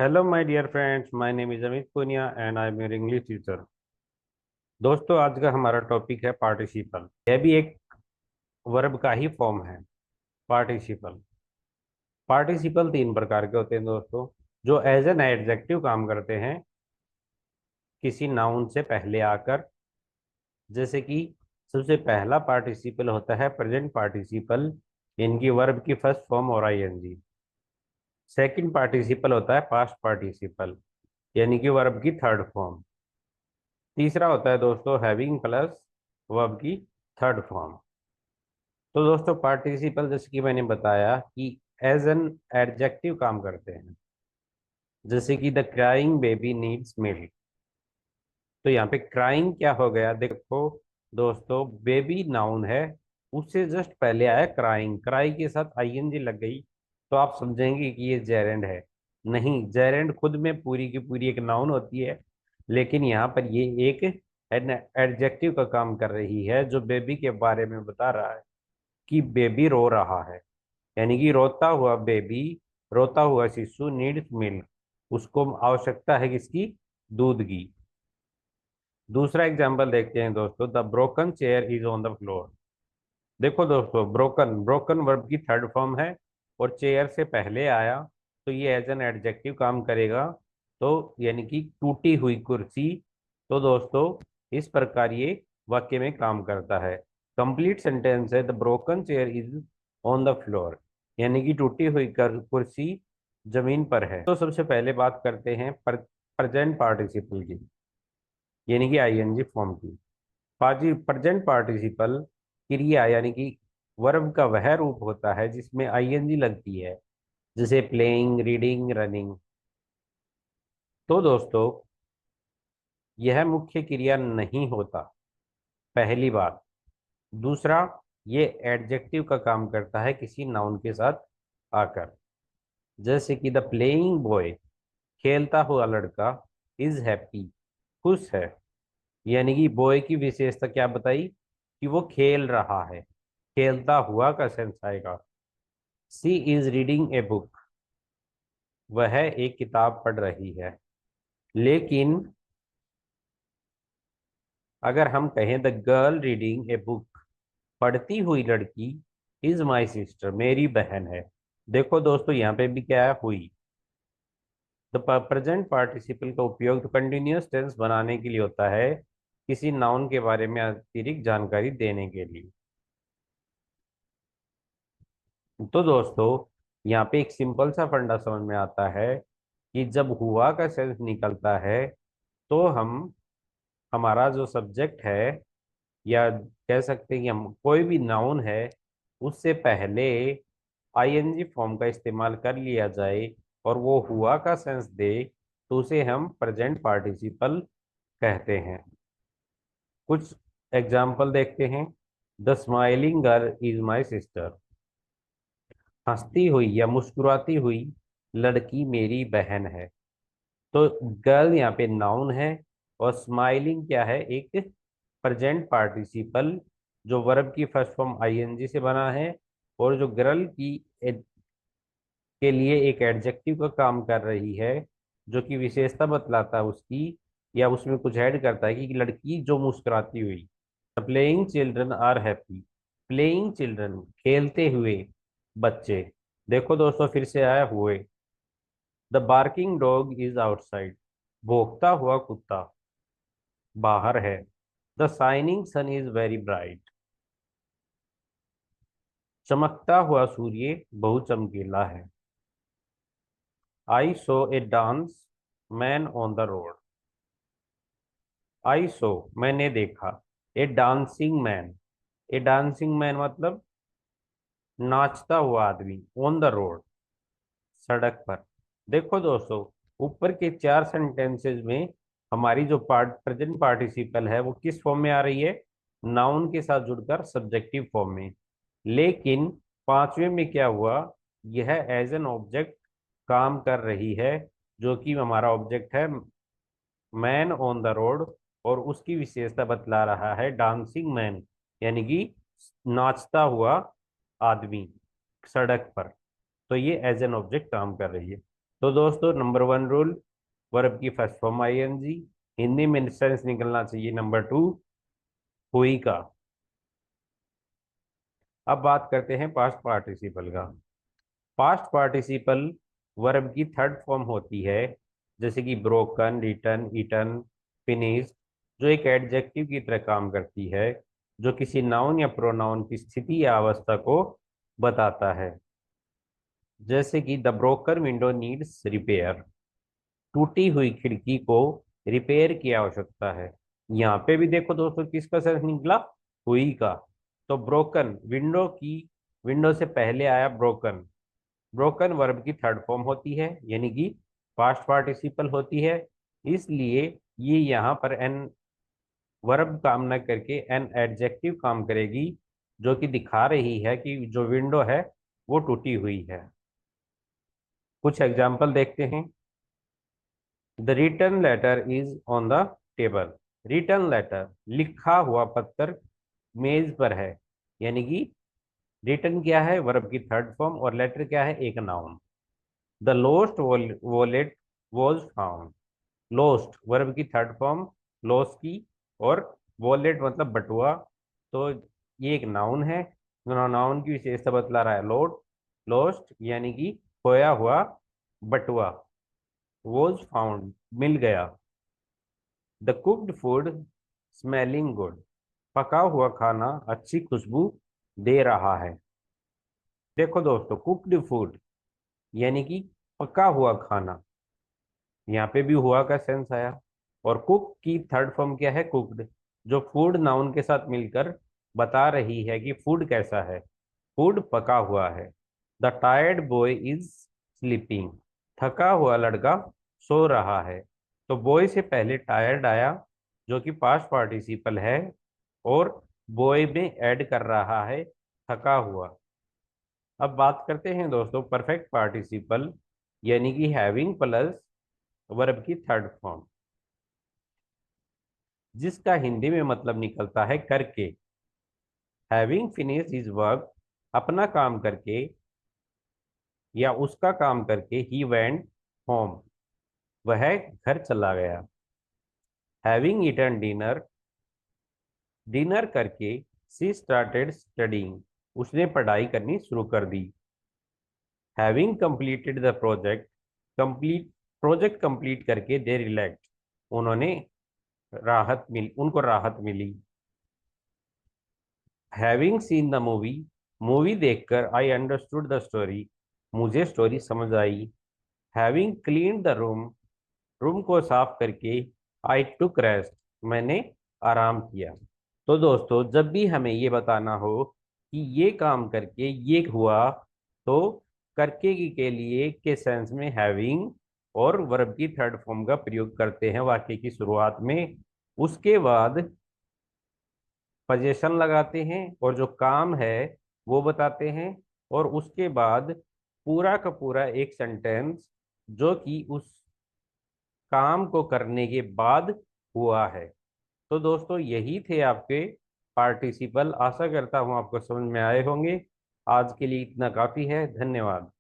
Hello my dear friends, my name is Amit Punia and I am your English teacher. दोस्तों, आज का हमारा topic है पार्टिसिपल। यह भी एक वर्ब का ही फॉर्म है। पार्टिसिपल पार्टिसिपल तीन प्रकार के होते हैं दोस्तों, जो एज एन एडजेक्टिव काम करते हैं किसी नाउन से पहले आकर। जैसे कि सबसे पहला पार्टिसिपल होता है प्रेजेंट पार्टिसिपल, इनकी वर्ब की फर्स्ट फॉर्म और आईएनजी। सेकंड पार्टिसिपल होता है पास्ट पार्टिसिपल, यानी कि वर्ब की थर्ड फॉर्म। तीसरा होता है दोस्तों हैविंग प्लस वर्ब की थर्ड फॉर्म। तो दोस्तों पार्टिसिपल, जैसे कि मैंने बताया कि एज एन एडजेक्टिव काम करते हैं। जैसे कि the crying baby needs milk. तो यहाँ पे क्राइंग क्या हो गया, देखो दोस्तों, बेबी नाउन है, उससे जस्ट पहले आया क्राइंग, क्राई के साथ आईएनजी लग गई, तो आप समझेंगे कि ये जेरेंड है। नहीं, जेरेंड खुद में पूरी की पूरी एक नाउन होती है, लेकिन यहाँ पर ये एक एडजेक्टिव का काम कर रही है, जो बेबी के बारे में बता रहा है कि बेबी रो रहा है। यानी कि रोता हुआ बेबी, रोता हुआ शिशु नीड्स मिल्क, उसको आवश्यकता है किसकी, दूध की। दूसरा एग्जाम्पल देखते हैं दोस्तों, the broken chair is on the floor. देखो दोस्तों, ब्रोकन ब्रोकन वर्ब की थर्ड फॉर्म है और चेयर से पहले आया, तो ये एज एन एडजेक्टिव काम करेगा। तो यानी कि टूटी हुई कुर्सी। तो दोस्तों इस प्रकार ये वाक्य में काम करता है। कंप्लीट सेंटेंस है the broken chair is on the floor, यानी कि टूटी हुई कुर्सी जमीन पर है। तो सबसे पहले बात करते हैं प्रेजेंट पार्टिसिपल की, यानी कि आईएनजी फॉर्म की। पाजी प्रेजेंट पार्टिसिपल क्रिया यानी कि वर्ब का वह रूप होता है जिसमें आईएनजी लगती है, जैसे प्लेइंग, रीडिंग, रनिंग। तो दोस्तों यह मुख्य क्रिया नहीं होता, पहली बात। दूसरा, ये एडजेक्टिव का काम करता है किसी नाउन के साथ आकर। जैसे कि द प्लेइंग बॉय, खेलता हुआ लड़का, इज हैप्पी, खुश है। यानी कि बॉय की विशेषता क्या बताई, कि वो खेल रहा है, खेलता हुआ का सेंस आएगा। सी इज रीडिंग ए बुक, वह एक किताब पढ़ रही है। लेकिन अगर हम कहें the girl reading a book, पढ़ती हुई लड़की, इज माई सिस्टर, मेरी बहन है। देखो दोस्तों, यहाँ पे भी क्या है, हुई। द प्रेजेंट पार्टिसिपल का उपयोग तो कंटिन्यूअस टेंस बनाने के लिए होता है, किसी नाउन के बारे में अतिरिक्त जानकारी देने के लिए। तो दोस्तों यहाँ पे एक सिंपल सा फंडा समझ में आता है कि जब हुआ का सेंस निकलता है, तो हम, हमारा जो सब्जेक्ट है, या कह सकते हैं कि हम कोई भी नाउन है, उससे पहले आईएनजी फॉर्म का इस्तेमाल कर लिया जाए और वो हुआ का सेंस दे, तो उसे हम प्रेजेंट पार्टिसिपल कहते हैं। कुछ एग्जाम्पल देखते हैं। The smiling girl is my sister, हंसती हुई या मुस्कुराती हुई लड़की मेरी बहन है। तो गर्ल यहाँ पे नाउन है, और स्माइलिंग क्या है, एक प्रेजेंट पार्टिसिपल, जो वर्ब की फर्स्ट फॉर्म आईएनजी से बना है, और जो गर्ल की के लिए एक एडजेक्टिव का काम कर रही है, जो कि विशेषता बतलाता है उसकी, या उसमें कुछ ऐड करता है कि लड़की जो मुस्कुराती हुई। Playing children are happy, playing children, खेलते हुए बच्चे। देखो दोस्तों, फिर से आया हुए। The barking dog is outside, भौंकता हुआ कुत्ता बाहर है। The shining sun is very bright, चमकता हुआ सूर्य बहुत चमकीला है। I saw a dance man on the road, I saw, मैंने देखा, a dancing man, a dancing man मतलब नाचता हुआ आदमी, ऑन द रोड, सड़क पर। देखो दोस्तों, ऊपर के चार सेंटेंसेस में हमारी जो प्रेजेंट पार्टिसिपल है वो किस फॉर्म में आ रही है, नाउन के साथ जुड़कर सब्जेक्टिव फॉर्म में। लेकिन पांचवें में क्या हुआ, यह एज एन ऑब्जेक्ट काम कर रही है, जो कि हमारा ऑब्जेक्ट है मैन ऑन द रोड, और उसकी विशेषता बतला रहा है डांसिंग मैन, यानी कि नाचता हुआ आदमी सड़क पर। तो ये एज एन ऑब्जेक्ट काम कर रही है। तो दोस्तों नंबर 1 रूल, वर्ब की फर्स्ट फॉर्म आईएनजी, हिंदी में सेंस निकलना चाहिए नंबर 2 हुई का। अब बात करते हैं पास्ट पार्टिसिपल का। पास्ट पार्टिसिपल वर्ब की थर्ड फॉर्म होती है, जैसे कि ब्रोकन, रिटन, ईटन, फिनिश, जो एक एडजेक्टिव की तरह काम करती है, जो किसी नाउन या प्रोनाउन की स्थिति या अवस्था को बताता है। जैसे कि the broken window needs repair, टूटी हुई खिड़की को रिपेयर की आवश्यकता है। यहाँ पे भी देखो दोस्तों किसका सेंस निकला, हुई का। तो ब्रोकन विंडो की, विंडो से पहले आया ब्रोकन। ब्रोकन वर्ब की थर्ड फॉर्म होती है, यानी कि पास्ट पार्टिसिपल होती है, इसलिए ये यहाँ पर एन वर्ब काम न करके एन एडजेक्टिव काम करेगी, जो कि दिखा रही है कि जो विंडो है वो टूटी हुई है। कुछ एग्जाम्पल देखते हैं। The return letter is on the table, return letter लिखा हुआ पत्र मेज पर है, यानी कि रिटर्न क्या है, वर्ब की थर्ड फॉर्म, और लेटर क्या है, एक noun. The lost wallet was found, lost verb की थर्ड फॉर्म लॉस की, और वॉलेट मतलब बटुआ, तो ये एक नाउन है। नाउन की विशेषता बतला रहा है लोट, लोस्ट यानी कि खोया हुआ बटुआ, वॉज फाउंड मिल गया। The cooked food smelling good, पका हुआ खाना अच्छी खुशबू दे रहा है। देखो दोस्तों कुक्ड फूड यानी कि पका हुआ खाना, यहाँ पे भी हुआ का सेंस आया। और कुक की थर्ड फॉर्म क्या है, कुक्ड, जो फूड नाउन के साथ मिलकर बता रही है कि फूड कैसा है, फूड पका हुआ है। The tired boy is sleeping, थका हुआ लड़का सो रहा है। तो बॉय से पहले टायर्ड आया, जो कि पास्ट पार्टिसिपल है, और बॉय में ऐड कर रहा है थका हुआ। अब बात करते हैं दोस्तों परफेक्ट पार्टिसिपल, यानी कि हैविंग प्लस वर्ब की थर्ड फॉर्म, जिसका हिंदी में मतलब निकलता है करके। हैविंग फिनिश हिज वर्क, अपना काम करके या उसका काम करके, ही वेंट होम, वह घर चला गया। हैविंग ईटन डिनर, डिनर करके सी स्टार्टेड स्टडिंग, उसने पढ़ाई करनी शुरू कर दी। Having completed the project, complete project complete करके दे रिलैक्स, उन्होंने उनको राहत मिली। Having seen the movie, movie देखकर आई अंडरस्टूड द स्टोरी, मुझे स्टोरी समझ आई। Having clean the room, room को साफ करके आई टुक रेस्ट, मैंने आराम किया। तो दोस्तों जब भी हमें ये बताना हो कि ये काम करके ये हुआ, तो करके के लिए के सेंस में हैविंग और वर्ब की थर्ड फॉर्म का प्रयोग करते हैं वाक्य की शुरुआत में। उसके बाद पजेशन लगाते हैं और जो काम है वो बताते हैं, और उसके बाद पूरा का पूरा एक सेंटेंस जो कि उस काम को करने के बाद हुआ है। तो दोस्तों यही थे आपके पार्टिसिपल, आशा करता हूँ आपको समझ में आए होंगे। आज के लिए इतना काफी है, धन्यवाद।